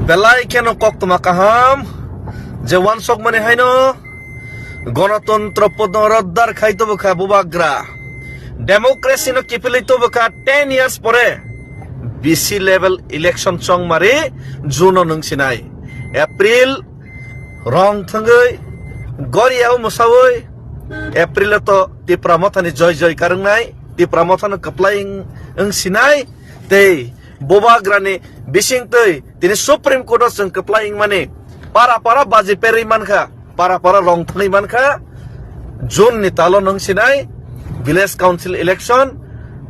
belai keno kok tuma kaham je wan sok mane haino গণতন্ত্র পুনরুদ্ধার খাইতো বকা বুবাগ্রা ডেমোক্রেসি নো কিপিলিতো বকা 10 ইয়ার্স পরে বিসি লেভেল ইলেকশন চং মারি জুন নংসিনাই এপ্রিল রং থঙ্গই গরিয়াও মুসাওই এপ্রিল তো টিপ্রা মথানি জয় জয় কারংনাই টিপ্রা মথানো কপ্লাইং সিনাই তেই বুবাগ্রানি বিসিং তৈ তিনি সুপ্রিম কোর্ট সং কপ্লাইং মানে পারা পারা বাজি peri মানখা para rong thani manka June ni talo nang sinai village council election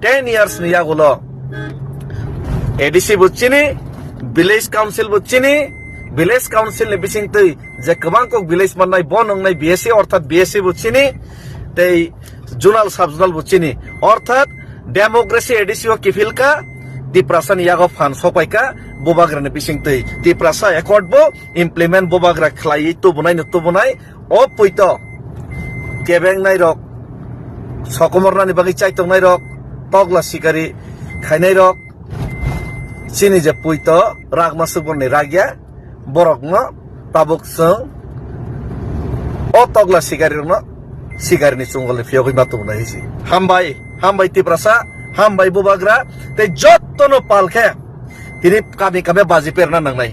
10 years ni yagulo ADC buchini village council buchini village council ni bising tei je kabang kok village manai bonong nai BSc orthat BSc buchini tei zonal sub zonal buchini orthat democracy ADC o kifilka di prasan yago fan sopaika bobagra ni bising tei di prasa accord bo implement bobagra khlai to bunai o poito kebeng nai rok sokomorna ni bagi chai tong nai rok togla sikari khainai rok sini je poito ragma subon ni ragya borok no tabuk sung o togla sikari no sikari ni chungol ni fiyogi matu bunai si hambai ti prasa hambai bobagra te jotto no palkhe তিনি কাবে কাবে বাজি পেরনা নাংনাই